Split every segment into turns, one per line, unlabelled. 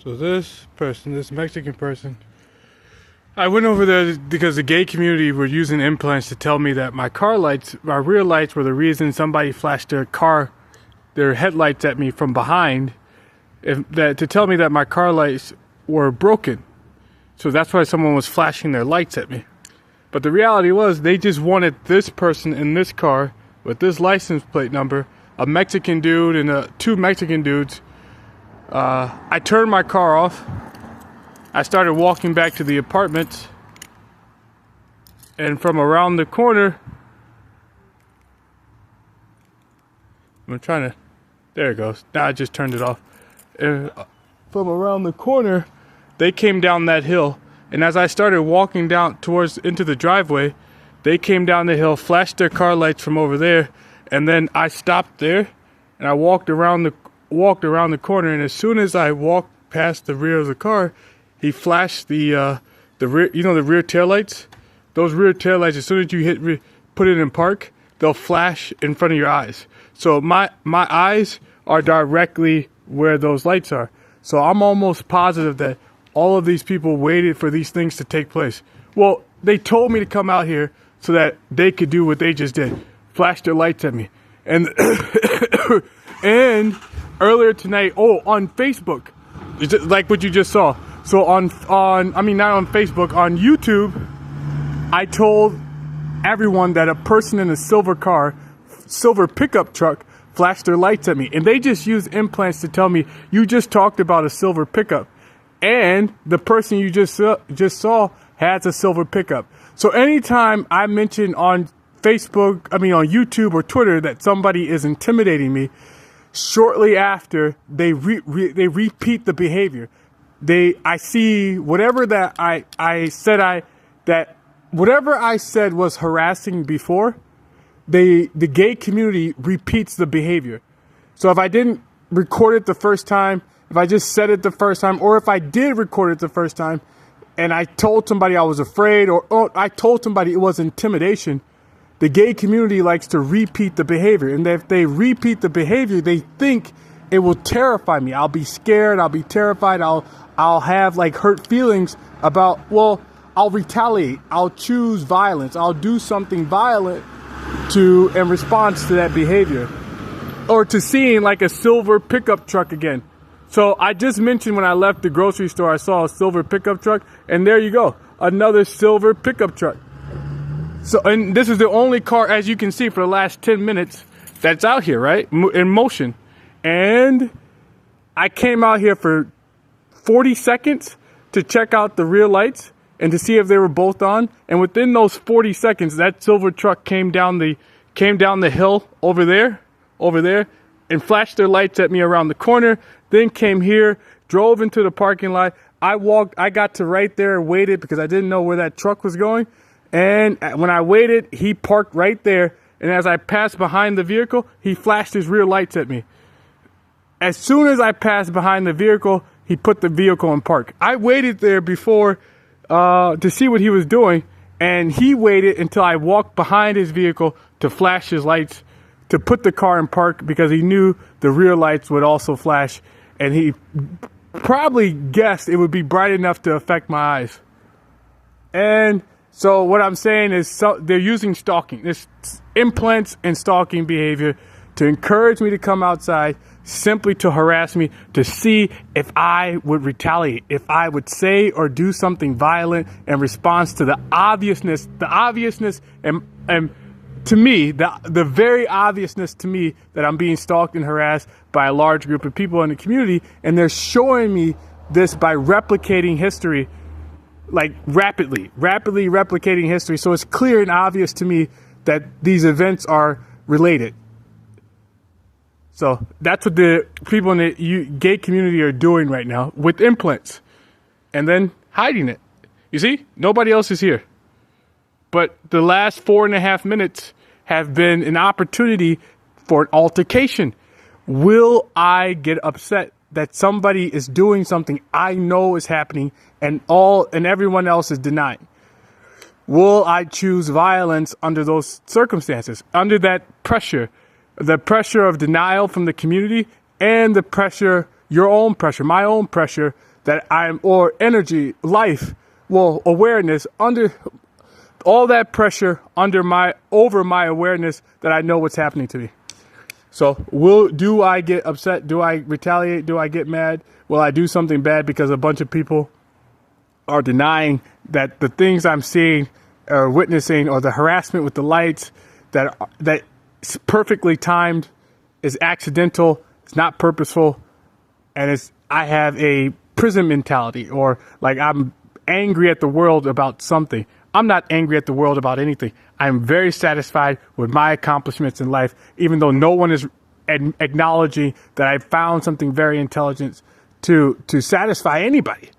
So this person, this Mexican person, I went over there because the gay community were using implants to tell me that my car lights, my rear lights, were the reason somebody flashed their headlights at me from behind, to tell me that my car lights were broken. So that's why someone was flashing their lights at me. But the reality was they just wanted this person in this car with this license plate number, a Mexican dude and two Mexican dudes. I turned my car off. I started walking back to the apartment, and from around the corner, there it goes. Now I just turned it off. From around the corner, they came down that hill, and as I started walking down into the driveway, they came down the hill, flashed their car lights from over there, and then I stopped there, and I walked around the corner, and as soon as I walked past the rear of the car, he flashed the rear, the rear taillights. Those rear taillights, as soon as you put it in park, they'll flash in front of your eyes. So my eyes are directly where those lights are. So I'm almost positive that all of these people waited for these things to take place. Well, they told me to come out here so that they could do what they just did, flash their lights at me. And and earlier tonight, on Facebook, like what you just saw. So not on Facebook, on YouTube, I told everyone that a person in a silver pickup truck flashed their lights at me. And they just used implants to tell me, you just talked about a silver pickup. And the person you just saw has a silver pickup. So anytime I mention on Facebook, on YouTube or Twitter that somebody is intimidating me, shortly after they repeat the behavior. I see whatever that whatever I said was harassing before, the gay community repeats the behavior. So if I didn't record it the first time, if I just said it the first time, or if I did record it the first time and I told somebody I was afraid, or I told somebody it was intimidation, the gay community likes to repeat the behavior. And if they repeat the behavior, they think it will terrify me. I'll be scared. I'll be terrified. I'll have hurt feelings about, I'll retaliate. I'll choose violence. I'll do something violent in response to that behavior, or to seeing a silver pickup truck again. So I just mentioned when I left the grocery store, I saw a silver pickup truck, and there you go, another silver pickup truck. So, and this is the only car, as you can see, for the last 10 minutes that's out here, right, in motion. And I came out here for 40 seconds to check out the rear lights and to see if they were both on. And within those 40 seconds, that silver truck came down the hill over there, and flashed their lights at me around the corner. Then came here, drove into the parking lot. I got to right there and waited because I didn't know where that truck was going. And when I waited, he parked right there. And as I passed behind the vehicle, he flashed his rear lights at me. As soon as I passed behind the vehicle, he put the vehicle in park. I waited there before to see what he was doing. And he waited until I walked behind his vehicle to flash his lights, to put the car in park, because he knew the rear lights would also flash. And he probably guessed it would be bright enough to affect my eyes. And so what I'm saying is they're using stalking, this implants and stalking behavior to encourage me to come outside, simply to harass me, to see if I would retaliate, if I would say or do something violent in response to the obviousness and to me, the very obviousness to me that I'm being stalked and harassed by a large group of people in the community. And they're showing me this by replicating history, rapidly replicating history. So it's clear and obvious to me that these events are related. So that's what the people in the gay community are doing right now with implants, and then hiding it. You see, nobody else is here. But the last 4.5 minutes have been an opportunity for an altercation. Will I get upset that somebody is doing something I know is happening and everyone else is denying? Will I choose violence under those circumstances, under that pressure, the pressure of denial from the community, and the pressure, your own pressure, my own pressure, that I'm, or energy, life, well, awareness, under all that pressure over my awareness that I know what's happening to me. So do I get upset? Do I retaliate? Do I get mad? Will I do something bad because a bunch of people are denying that the things I'm seeing or witnessing, or the harassment with the lights that is perfectly timed, is accidental, it's not purposeful, and I have a prison mentality, or like I'm angry at the world about something. I'm not angry at the world about anything. I'm very satisfied with my accomplishments in life, even though no one is acknowledging that I found something very intelligent to satisfy anybody.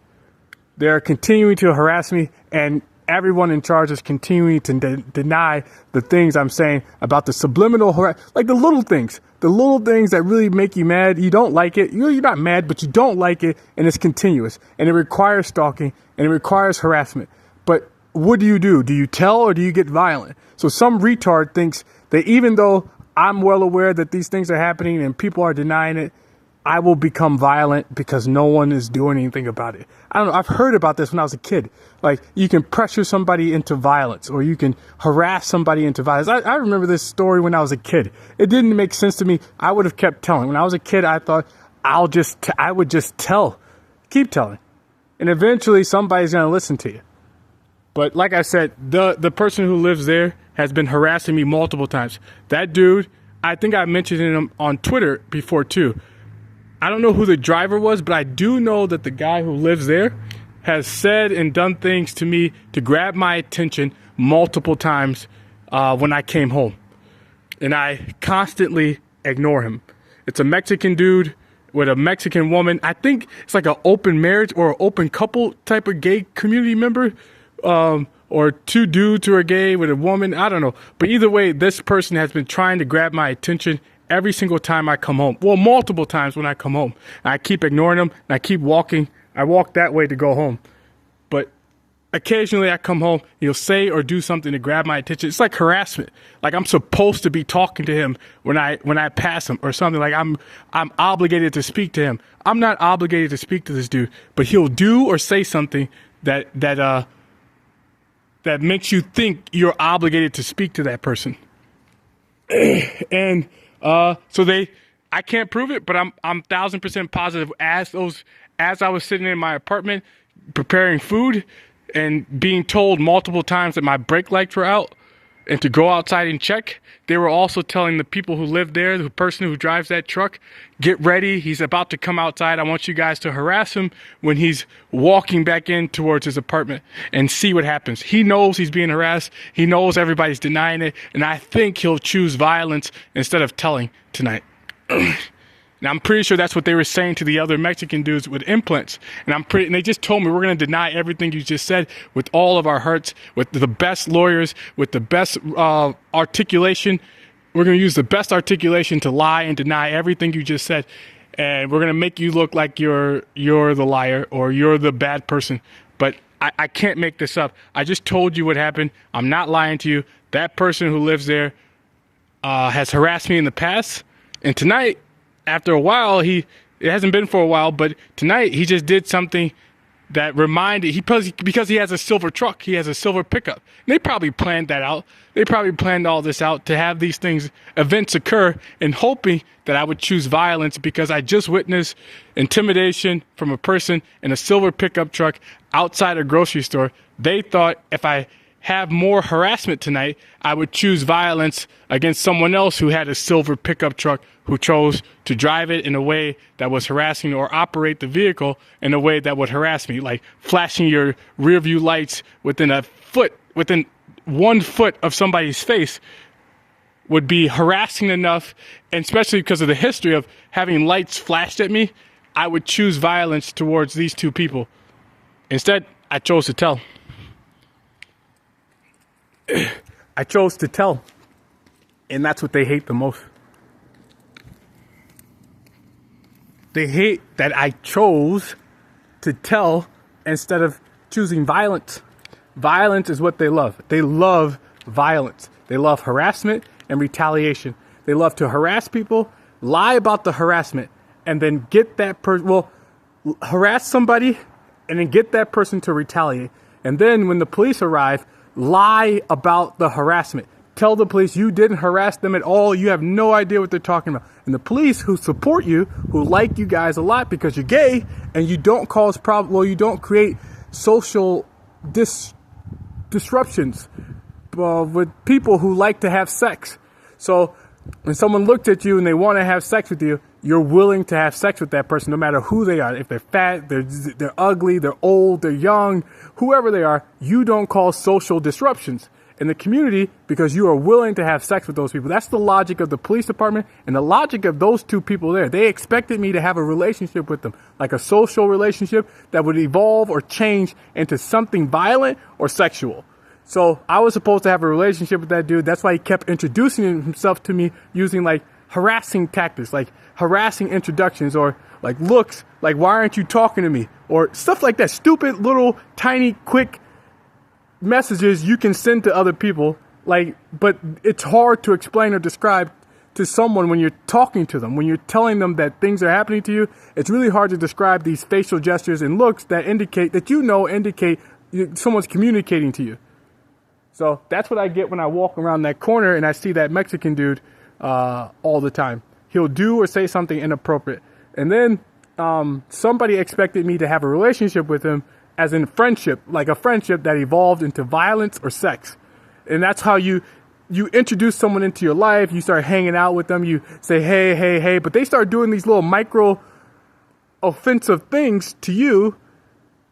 They're continuing to harass me, and everyone in charge is continuing to deny the things I'm saying about the subliminal like the little things that really make you mad. You don't like it. You're not mad, but you don't like it, and it's continuous, and it requires stalking, and it requires harassment. But what do? Do you tell, or do you get violent? So some retard thinks that even though I'm well aware that these things are happening and people are denying it, I will become violent because no one is doing anything about it. I don't know. I've heard about this when I was a kid. Like, you can pressure somebody into violence, or you can harass somebody into violence. I remember this story when I was a kid. It didn't make sense to me. I would have kept telling. When I was a kid, I thought I would just tell, keep telling. And eventually somebody's going to listen to you. But like I said, the person who lives there has been harassing me multiple times. That dude, I think I mentioned him on Twitter before too. I don't know who the driver was, but I do know that the guy who lives there has said and done things to me to grab my attention multiple times when I came home. And I constantly ignore him. It's a Mexican dude with a Mexican woman. I think it's like an open marriage or an open couple type of gay community member. Or two dudes who are gay with a woman. I don't know. But either way, this person has been trying to grab my attention every single time I come home. Well, multiple times when I come home. And I keep ignoring them, and I keep walking. I walk that way to go home. But occasionally I come home, he'll say or do something to grab my attention. It's like harassment. Like I'm supposed to be talking to him when I pass him or something. Like I'm obligated to speak to him. I'm not obligated to speak to this dude, but he'll do or say something that makes you think you're obligated to speak to that person. And I can't prove it, but I'm 1,000% positive. As I was sitting in my apartment preparing food and being told multiple times that my brake lights were out and to go outside and check, they were also telling the people who live there, the person who drives that truck, get ready, he's about to come outside. I want you guys to harass him when he's walking back in towards his apartment and see what happens. He knows he's being harassed. He knows everybody's denying it. And I think he'll choose violence instead of telling tonight. And I'm pretty sure that's what they were saying to the other Mexican dudes with implants. And they just told me, we're going to deny everything you just said with all of our hearts, with the best lawyers, with the best articulation. We're going to use the best articulation to lie and deny everything you just said. And we're going to make you look like you're the liar or you're the bad person. But I can't make this up. I just told you what happened. I'm not lying to you. That person who lives there has harassed me in the past. And tonight, after a while, it hasn't been for a while, but tonight he just did something that because he has a silver truck, he has a silver pickup. And they probably planned that out. They probably planned all this out to have these events occur, and hoping that I would choose violence because I just witnessed intimidation from a person in a silver pickup truck outside a grocery store. They thought if I have more harassment tonight, I would choose violence against someone else who had a silver pickup truck who chose to drive it in a way that was harassing, or operate the vehicle in a way that would harass me, like flashing your rear view lights within 1 foot of somebody's face would be harassing enough, and especially because of the history of having lights flashed at me, I would choose violence towards these two people. Instead, I chose to tell. I chose to tell, and that's what they hate the most. They hate that I chose to tell instead of choosing violence. Violence is what they love. They love violence. They love harassment and retaliation. They love to harass people, lie about the harassment, and then get that person. Well, harass somebody and then get that person to retaliate. And then when the police arrive, lie about the harassment. Tell the police you didn't harass them at all. You have no idea what they're talking about. And the police who support you, who like you guys a lot because you're gay and you don't cause problems, well, you don't create social disruptions with people who like to have sex. So when someone looked at you and they want to have sex with you, you're willing to have sex with that person no matter who they are. If they're fat, they're ugly, they're old, they're young, whoever they are, you don't cause social disruptions in the community because you are willing to have sex with those people. That's the logic of the police department and the logic of those two people there. They expected me to have a relationship with them, like a social relationship that would evolve or change into something violent or sexual. So I was supposed to have a relationship with that dude. That's why he kept introducing himself to me using like harassing tactics, like harassing introductions or like looks, like why aren't you talking to me? Or stuff like that. Stupid little tiny quick messages you can send to other people, like, but it's hard to explain or describe to someone when you're talking to them, when you're telling them that things are happening to you. It's really hard to describe these facial gestures and looks that indicate someone's communicating to you. So that's what I get when I walk around that corner and I see that Mexican dude all the time. He'll do or say something inappropriate, and then somebody expected me to have a relationship with him, as in friendship, like a friendship that evolved into violence or sex. And that's how you introduce someone into your life. You start hanging out with them. You say, hey, but they start doing these little micro offensive things to you.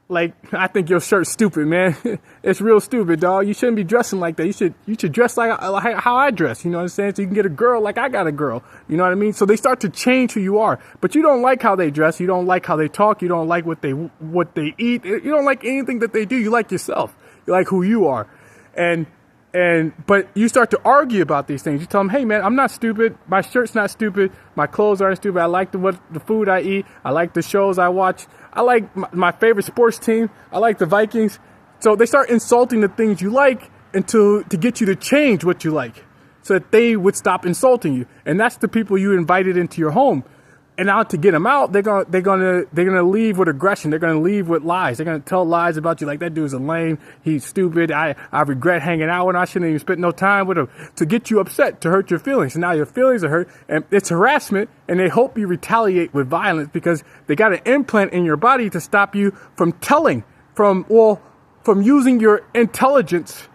Like, I think your shirt's stupid, man. It's real stupid, dog. You shouldn't be dressing like that. You should dress like how I dress. You know what I'm saying? So you can get a girl like I got a girl. You know what I mean? So they start to change who you are. But you don't like how they dress. You don't like how they talk. You don't like what they eat. You don't like anything that they do. You like yourself. You like who you are. But you start to argue about these things. You tell them, hey, man, I'm not stupid. My shirt's not stupid. My clothes aren't stupid. I like the food I eat. I like the shows I watch. I like my favorite sports team. I like the Vikings. So they start insulting the things you like to get you to change what you like so that they would stop insulting you. And that's the people you invited into your home. And now to get them out, they're gonna leave with aggression. They're gonna leave with lies. They're gonna tell lies about you, like that dude's a lame. He's stupid. I regret hanging out with him. I shouldn't even spend no time with him, to get you upset, to hurt your feelings. And now your feelings are hurt, and it's harassment. And they hope you retaliate with violence because they got an implant in your body to stop you from from using your intelligence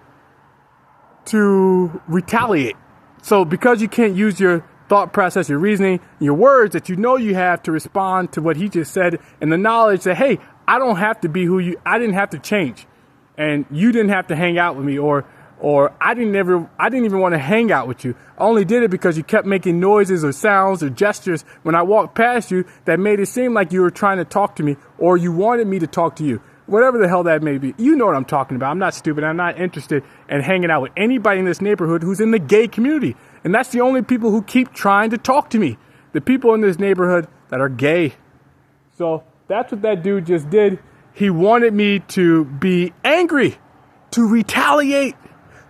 to retaliate. So because you can't use your thought process, your reasoning, your words that you have to respond to what he just said, and the knowledge that, hey, I don't have to be I didn't have to change, and you didn't have to hang out with me, or I didn't even want to hang out with you. I only did it because you kept making noises or sounds or gestures when I walked past you that made it seem like you were trying to talk to me or you wanted me to talk to you. Whatever the hell that may be. You know what I'm talking about. I'm not stupid. I'm not interested in hanging out with anybody in this neighborhood who's in the gay community. And that's the only people who keep trying to talk to me. The people in this neighborhood that are gay. So that's what that dude just did. He wanted me to be angry, to retaliate,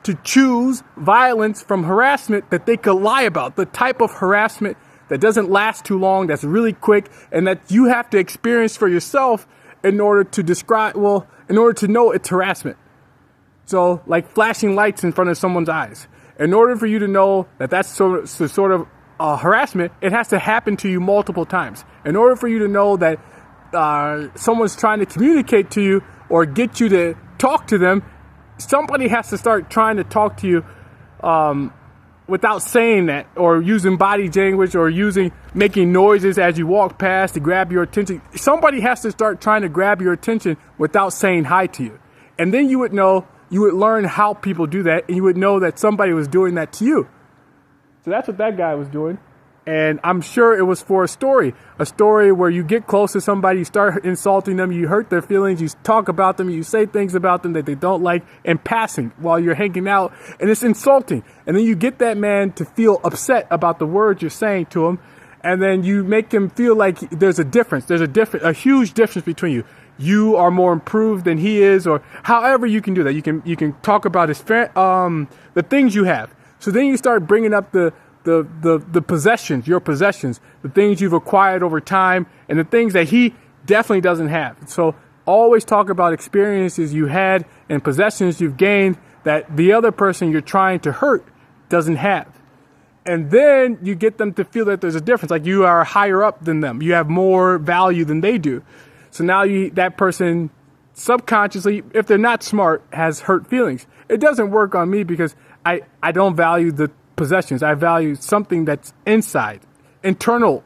to choose violence from harassment that they could lie about. The type of harassment that doesn't last too long, that's really quick, and that you have to experience for yourself in order to know it's harassment. So, like flashing lights in front of someone's eyes. In order for you to know that that's sort of harassment, it has to happen to you multiple times. In order for you to know that someone's trying to communicate to you or get you to talk to them, somebody has to start trying to talk to you without saying that, or using body language, or making noises as you walk past to grab your attention. Somebody has to start trying to grab your attention without saying hi to you. And then you would learn how people do that, and you would know that somebody was doing that to you. So that's what that guy was doing. And I'm sure it was for a story where you get close to somebody, you start insulting them, you hurt their feelings, you talk about them, you say things about them that they don't like in passing while you're hanging out, and it's insulting. And then you get that man to feel upset about the words you're saying to him, and then you make him feel like there's a huge difference between you. You are more improved than he is, or however you can do that. You can talk about the things you have. So then you start bringing up the possessions, your possessions, the things you've acquired over time, and the things that he definitely doesn't have. So always talk about experiences you had and possessions you've gained that the other person you're trying to hurt doesn't have. And then you get them to feel that there's a difference. Like you are higher up than them. You have more value than they do. So now that person subconsciously, if they're not smart, has hurt feelings. It doesn't work on me because I don't value the possessions. I value something that's inside, internal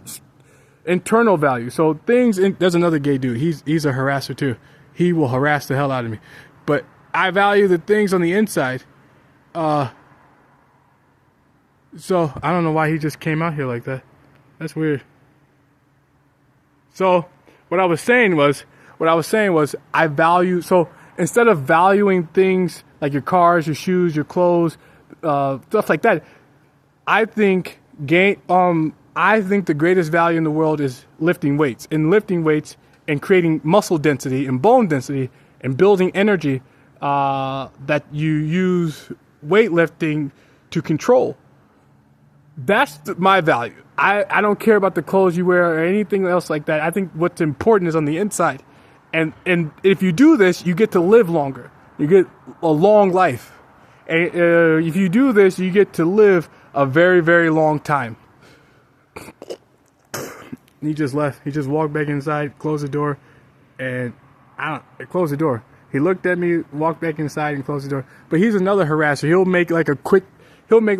value. So there's another gay dude. He's a harasser too. He will harass the hell out of me. But I value the things on the inside. So I don't know why he just came out here like that. That's weird. So what I was saying was I value, so instead of valuing things like your cars, your shoes, your clothes, stuff like that, I think the greatest value in the world is lifting weights. And lifting weights and creating muscle density and bone density and building energy that you use weightlifting to control. That's my value. I don't care about the clothes you wear or anything else like that. I think what's important is on the inside. And if you do this, you get to live longer. You get a long life. And if you do this, you get to live a very, very long time. He just left. He just walked back inside, closed the door, and closed the door. He looked at me, walked back inside, and closed the door. But he's another harasser. He'll make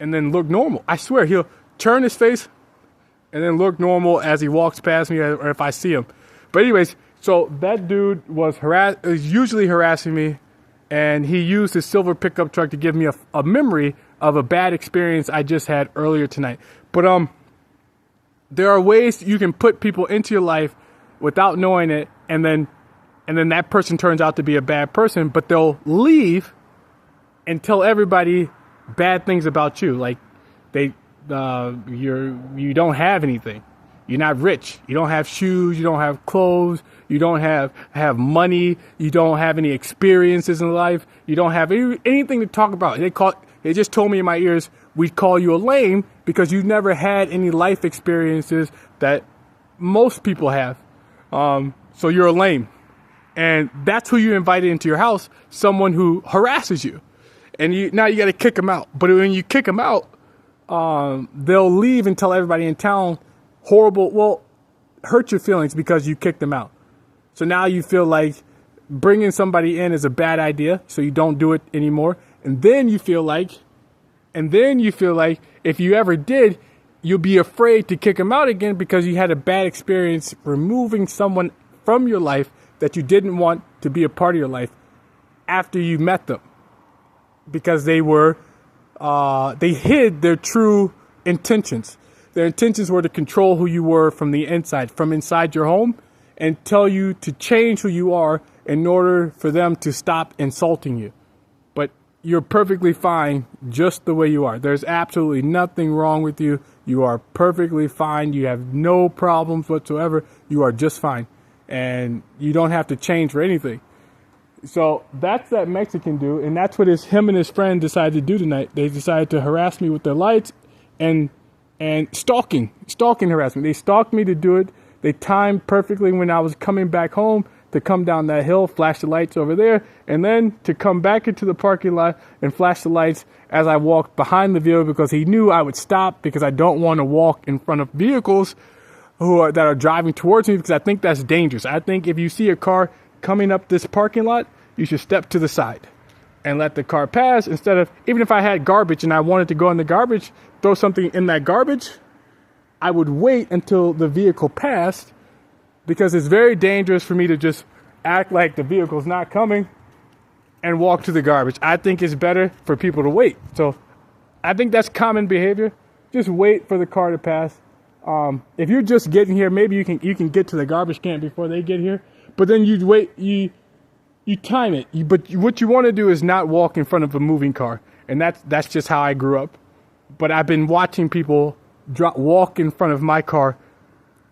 and then look normal. I swear, he'll turn his face and then look normal as he walks past me or if I see him. But anyways, so that dude was usually harassing me, and he used his silver pickup truck to give me a memory of a bad experience I just had earlier tonight. But there are ways you can put people into your life without knowing it, and then that person turns out to be a bad person, but they'll leave and tell everybody bad things about you. Like you don't have anything. You're not rich. You don't have shoes. You don't have clothes. You don't have money. You don't have any experiences in life. You don't have anything to talk about. They just told me in my ears, we'd call you a lame because you've never had any life experiences that most people have. So you're a lame. And that's who you invited into your house, someone who harasses you. And now you got to kick them out. But when you kick them out, they'll leave and tell everybody in town hurt your feelings because you kicked them out. So now you feel like bringing somebody in is a bad idea, so you don't do it anymore. And then you feel like if you ever did, you'll be afraid to kick them out again because you had a bad experience removing someone from your life that you didn't want to be a part of your life after you met them. Because they hid their true intentions. Their intentions were to control who you were from the inside, from inside your home, and tell you to change who you are in order for them to stop insulting you. But you're perfectly fine just the way you are. There's absolutely nothing wrong with you. You are perfectly fine. You have no problems whatsoever. You are just fine. And you don't have to change for anything. So that's that Mexican dude, and that's what him and his friend decided to do tonight. They decided to harass me with their lights and stalking harassment. They stalked me to do it. They timed perfectly when I was coming back home to come down that hill, flash the lights over there, and then to come back into the parking lot and flash the lights as I walked behind the vehicle because he knew I would stop because I don't want to walk in front of vehicles that are driving towards me because I think that's dangerous. I think if you see a car coming up this parking lot, you should step to the side and let the car pass instead of, even if I had garbage and I wanted to go in the garbage, throw something in that garbage, I would wait until the vehicle passed because it's very dangerous for me to just act like the vehicle's not coming and walk to the garbage. I think it's better for people to wait. So I think that's common behavior. Just wait for the car to pass. If you're just getting here, maybe you can get to the garbage can before they get here. But then you wait, you time it. But what you want to do is not walk in front of a moving car. And that's just how I grew up. But I've been watching people walk in front of my car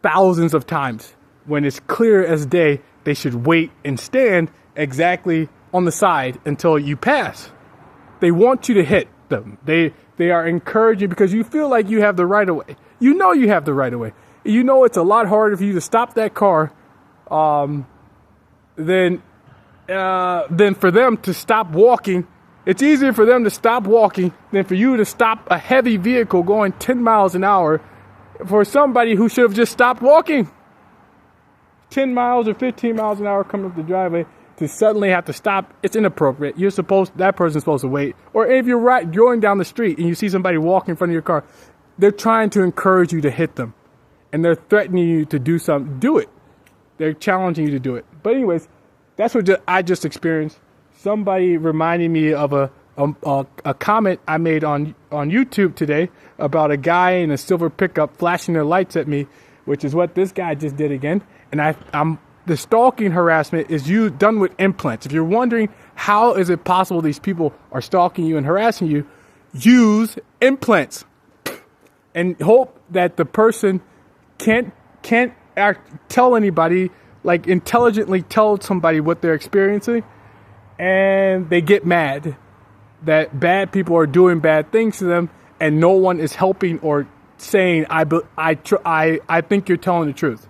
thousands of times. When it's clear as day, they should wait and stand exactly on the side until you pass. They want you to hit them. They are encouraging because you feel like you have the right of way. You know you have the right of way. You know it's a lot harder for you to stop that car than for them to stop walking. It's easier for them to stop walking than for you to stop a heavy vehicle going 10 miles an hour for somebody who should have just stopped walking. 10 miles or 15 miles an hour coming up the driveway to suddenly have to stop. It's inappropriate. That person's supposed to wait. Or if you're going down the street and you see somebody walking in front of your car, they're trying to encourage you to hit them. And they're threatening you to do something. Do it. They're challenging you to do it. But anyways, that's what I just experienced. Somebody reminded me of a comment I made on YouTube today about a guy in a silver pickup flashing their lights at me, which is what this guy just did again. And the stalking harassment is done with implants. If you're wondering how is it possible these people are stalking you and harassing you, use implants and hope that the person can't tell anybody, like intelligently tell somebody what they're experiencing, and they get mad that bad people are doing bad things to them, and no one is helping or saying, I think you're telling the truth.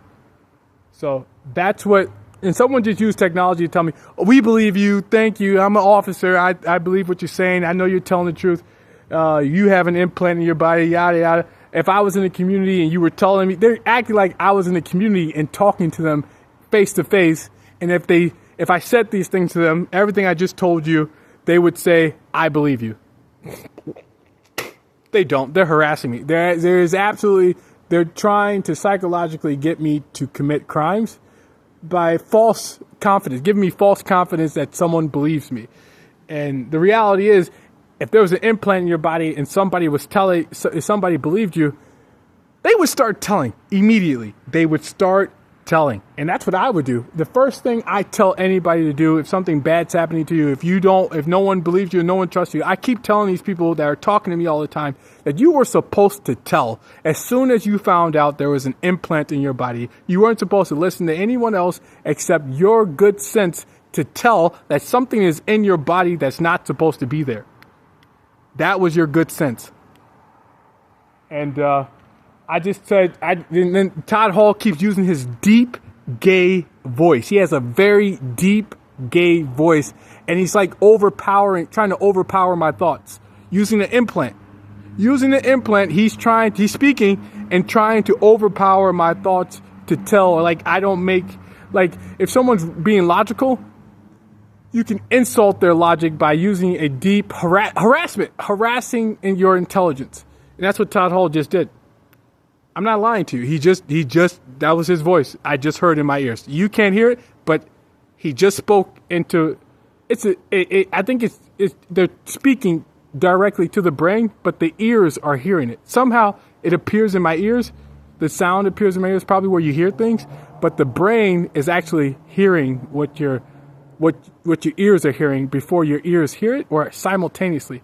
So that's what, and someone just used technology to tell me, oh, we believe you, thank you, I'm an officer, I believe what you're saying, I know you're telling the truth, you have an implant in your body, yada yada. If I was in the community and you were telling me, they're acting like I was in the community and talking to them face to face, and if I said these things to them, everything I just told you, they would say, I believe you. They don't. They're harassing me. They're trying to psychologically get me to commit crimes by false confidence, giving me false confidence that someone believes me. And the reality is, if there was an implant in your body and somebody believed you, they would start telling immediately. They would start telling. And that's what I would do. The first thing I tell anybody to do if something bad's happening to you, if no one believes you and no one trusts you, I keep telling these people that are talking to me all the time that you were supposed to tell. As soon as you found out there was an implant in your body, you weren't supposed to listen to anyone else except your good sense to tell that something is in your body that's not supposed to be there. That was your good sense. And I just said, and then Todd Hall keeps using his deep gay voice. He has a very deep gay voice, and he's like trying to overpower my thoughts using the implant. Using the implant, he's speaking and trying to overpower my thoughts to tell, if someone's being logical, you can insult their logic by using a deep harassing in your intelligence. And that's what Todd Hall just did. I'm not lying to you. That was his voice. I just heard in my ears. You can't hear it, but he just spoke into, I think they're speaking directly to the brain, but the ears are hearing it. Somehow it appears in my ears. The sound appears in my ears, probably where you hear things, but the brain is actually hearing what your ears are hearing before your ears hear it, or simultaneously.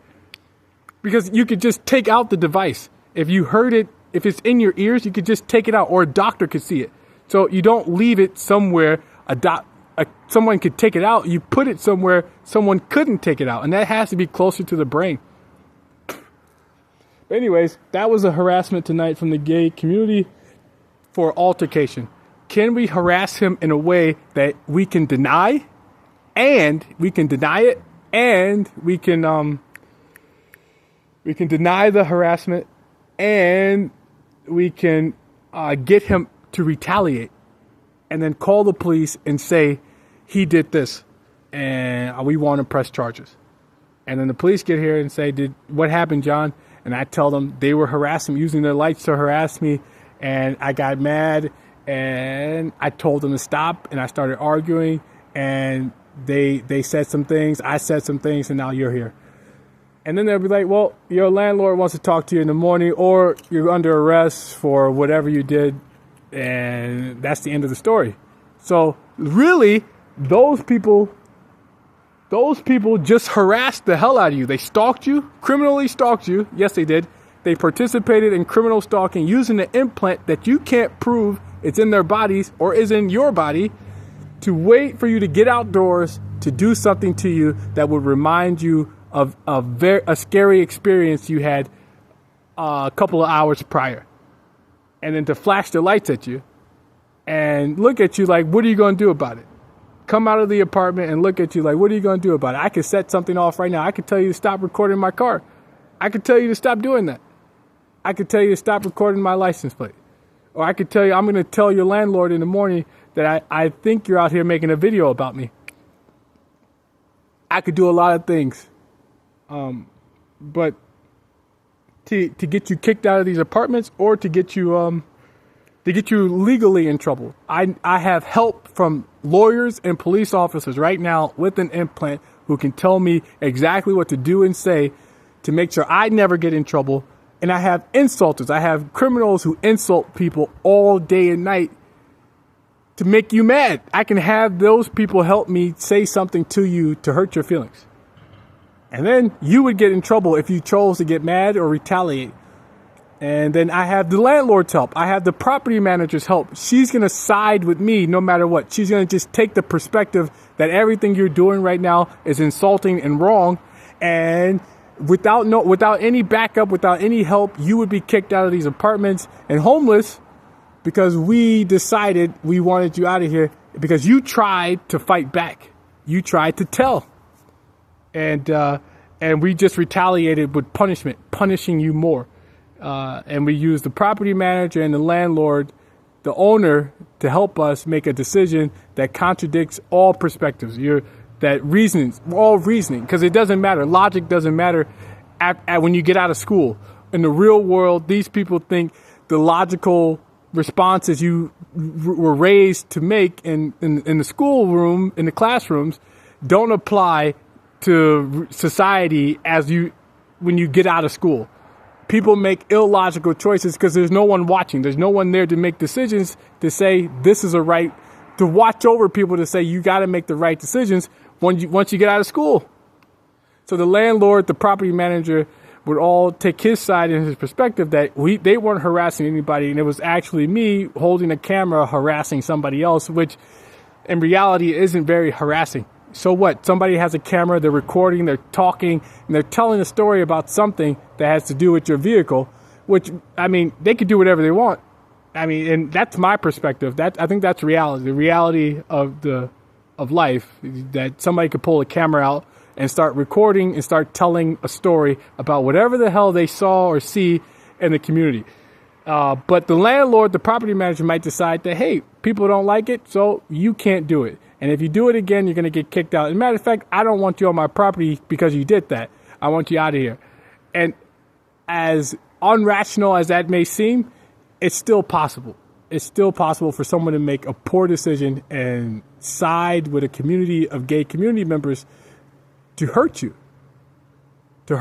Because you could just take out the device. If you heard it, if it's in your ears, you could just take it out, or a doctor could see it. So you don't leave it somewhere someone could take it out. You put it somewhere someone couldn't take it out, and that has to be closer to the brain. But anyways, that was a harassment tonight from the gay community for altercation. Can we harass him in a way that we can deny, and we can deny it, and we can deny the harassment, and we can get him to retaliate, and then call the police and say he did this and we want to press charges. And then the police get here and say, what happened, John? And I tell them they were harassing me, using their lights to harass me, and I got mad and I told them to stop, and I started arguing, and they said some things, I said some things, and now you're here. And then they'll be like, well, your landlord wants to talk to you in the morning, or you're under arrest for whatever you did, and that's the end of the story. So really, those people just harassed the hell out of you. They stalked you, criminally stalked you. Yes, they did. They participated in criminal stalking using an implant that you can't prove it's in their bodies or is in your body, to wait for you to get outdoors to do something to you that would remind you of a scary experience you had a couple of hours prior. and then to flash the lights at you and look at you like, what are you going to do about it? Come out of the apartment and look at you like, what are you going to do about it? I could set something off right now. I could tell you to stop recording my car. I could tell you to stop doing that. I could tell you to stop recording my license plate. Or I could tell you, I'm going to tell your landlord in the morning that I think you're out here making a video about me. I could do a lot of things. But to get you kicked out of these apartments or to get you legally in trouble, I have help from lawyers and police officers right now with an implant who can tell me exactly what to do and say to make sure I never get in trouble. And I have insulters. I have criminals who insult people all day and night to make you mad. I can have those people help me say something to you to hurt your feelings. And then you would get in trouble if you chose to get mad or retaliate. And then I have the landlord's help. I have the property manager's help. She's going to side with me no matter what. She's going to just take the perspective that everything you're doing right now is insulting and wrong. And without any backup, without any help, you would be kicked out of these apartments and homeless because we decided we wanted you out of here because you tried to fight back. You tried to tell. And we just retaliated with punishment, punishing you more. And we used the property manager and the landlord, the owner, to help us make a decision that contradicts all perspectives. All reasoning, because it doesn't matter. Logic doesn't matter when you get out of school. In the real world, these people think the logical responses you were raised to make in the schoolroom, in the classrooms, don't apply to society when you get out of school. People make illogical choices because there's no one watching. There's no one there to make decisions to say this is to watch over people to say you got to make the right decisions once you get out of school. So the landlord, the property manager would all take his side and his perspective that they weren't harassing anybody, and it was actually me holding a camera harassing somebody else, which in reality isn't very harassing. So what? Somebody has a camera, they're recording, they're talking, and they're telling a story about something that has to do with your vehicle, which, I mean, they could do whatever they want. I mean, and that's my perspective. I think that's reality. The reality of life, that somebody could pull a camera out and start recording and start telling a story about whatever the hell they saw or see in the community. But the landlord, the property manager might decide that, hey, people don't like it, so you can't do it. And if you do it again, you're going to get kicked out. As a matter of fact, I don't want you on my property because you did that. I want you out of here. And as unrational as that may seem, it's still possible. It's still possible for someone to make a poor decision and side with a community of gay community members to hurt you, to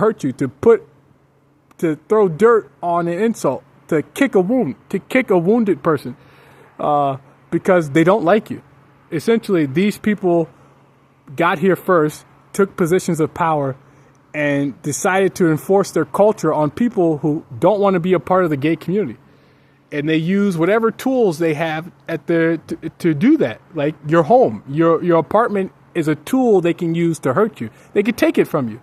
throw dirt on an insult, to kick a wounded person because they don't like you. Essentially, these people got here first, took positions of power, and decided to enforce their culture on people who don't want to be a part of the gay community. And they use whatever tools they have to do that. Like your home, your apartment is a tool they can use to hurt you. They could take it from you.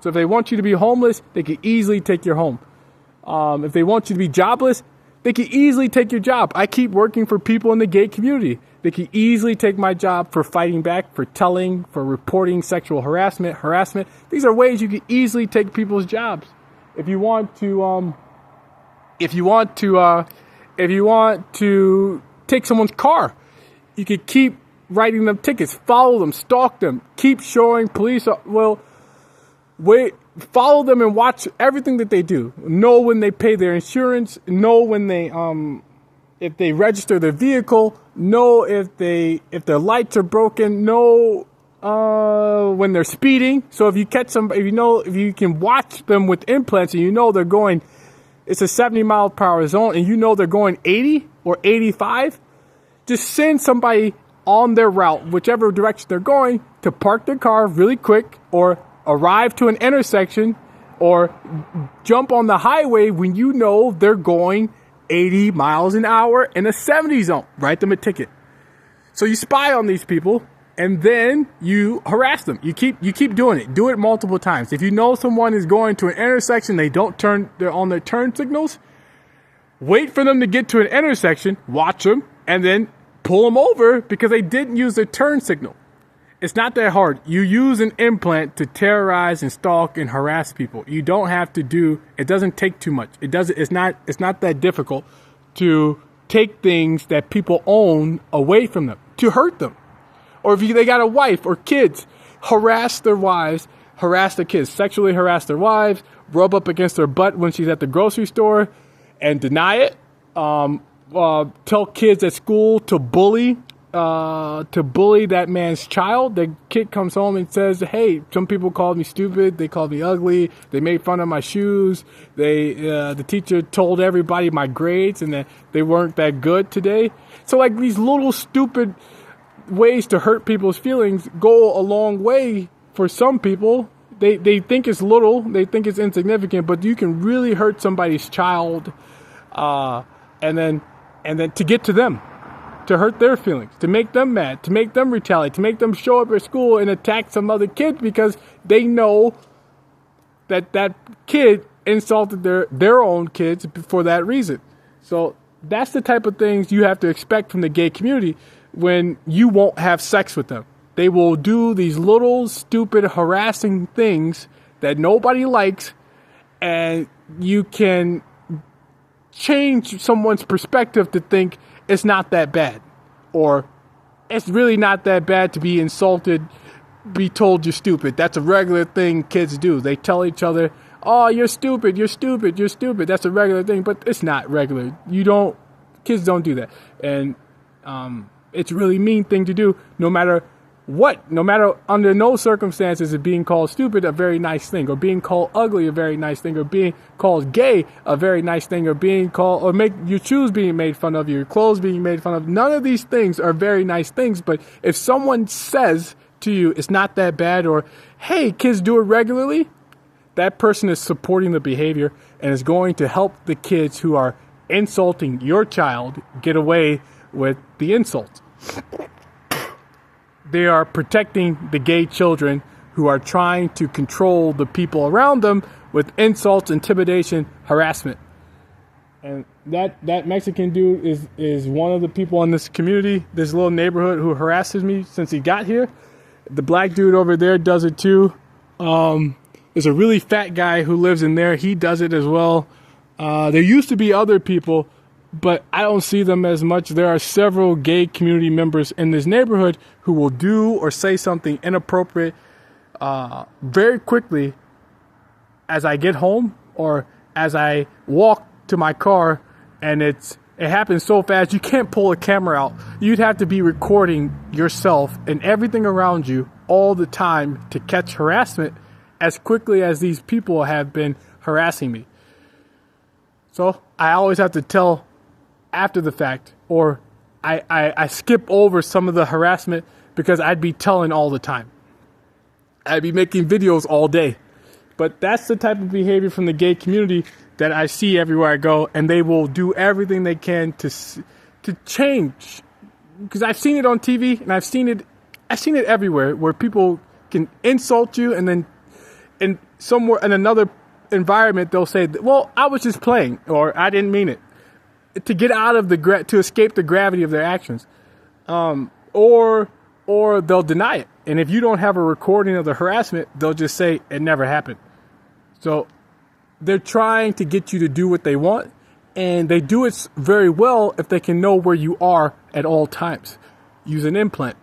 So if they want you to be homeless, they could easily take your home. If they want you to be jobless, they could easily take your job. I keep working for people in the gay community. They could easily take my job for fighting back, for telling, for reporting sexual harassment. These are ways you could easily take people's jobs. If you want to take someone's car, you could keep writing them tickets, follow them, stalk them, keep showing police. Follow them and watch everything that they do. Know when they pay their insurance. Know when they if they register their vehicle. Know if their lights are broken. Know when they're speeding. So if you catch them, if you can watch them with implants and you know they're going, it's a 70 mile per hour zone and you know they're going 80 or 85, just send somebody on their route, whichever direction they're going, to park their car really quick or arrive to an intersection or jump on the highway when you know they're going 80 miles an hour in a 70 zone. Write them a ticket. So you spy on these people and then you harass them. You keep doing it. Do it multiple times. If you know someone is going to an intersection, they're on their turn signals, wait for them to get to an intersection, watch them, and then pull them over because they didn't use their turn signal. It's not that hard. You use an implant to terrorize and stalk and harass people. You don't have to do, it doesn't take too much. It's not that difficult to take things that people own away from them, to hurt them. Or if they got a wife or kids, harass their wives, harass their kids, sexually harass their wives, rub up against their butt when she's at the grocery store and deny it. Tell kids at school to bully that man's child. The kid comes home and says, hey, some people called me stupid. They called me ugly. They made fun of my shoes. The teacher told everybody my grades and that they weren't that good today. So like these little stupid ways to hurt people's feelings go a long way for some people. They think it's little. They think it's insignificant, but you can really hurt somebody's child, and then to get to them, to hurt their feelings, to make them mad, to make them retaliate, to make them show up at school and attack some other kid because they know that kid insulted their own kids for that reason. So that's the type of things you have to expect from the gay community when you won't have sex with them. They will do these little stupid harassing things that nobody likes, and you can change someone's perspective to think it's not that bad, or it's really not that bad to be insulted, be told you're stupid. That's a regular thing kids do. They tell each other, oh, you're stupid, you're stupid, you're stupid. That's a regular thing, but it's not regular. Kids don't do that. And it's a really mean thing to do, no matter under no circumstances is being called stupid a very nice thing, or being called ugly a very nice thing, or being called gay a very nice thing, or being called, or make your shoes being made fun of, your clothes being made fun of. None of these things are very nice things, but if someone says to you it's not that bad, or hey, kids do it regularly, that person is supporting the behavior and is going to help the kids who are insulting your child get away with the insult. They are protecting the gay children who are trying to control the people around them with insults, intimidation, harassment. And that Mexican dude is one of the people in this community, this little neighborhood, who harasses me since he got here. The black dude over there does it too. There's a really fat guy who lives in there. He does it as well. There used to be other people, but I don't see them as much. There are several gay community members in this neighborhood who will do or say something inappropriate very quickly as I get home or as I walk to my car, and it happens so fast you can't pull a camera out. You'd have to be recording yourself and everything around you all the time to catch harassment as quickly as these people have been harassing me. So I always have to tell after the fact, or I skip over some of the harassment because I'd be telling all the time. I'd be making videos all day. But that's the type of behavior from the gay community that I see everywhere I go, and they will do everything they can to change. Because I've seen it on TV, and I've seen it everywhere, where people can insult you, and then in another environment they'll say, well, I was just playing, or I didn't mean it, to get out of to escape the gravity of their actions, or they'll deny it. And if you don't have a recording of the harassment, they'll just say it never happened. So they're trying to get you to do what they want, and they do it very well if they can know where you are at all times. Use an implant.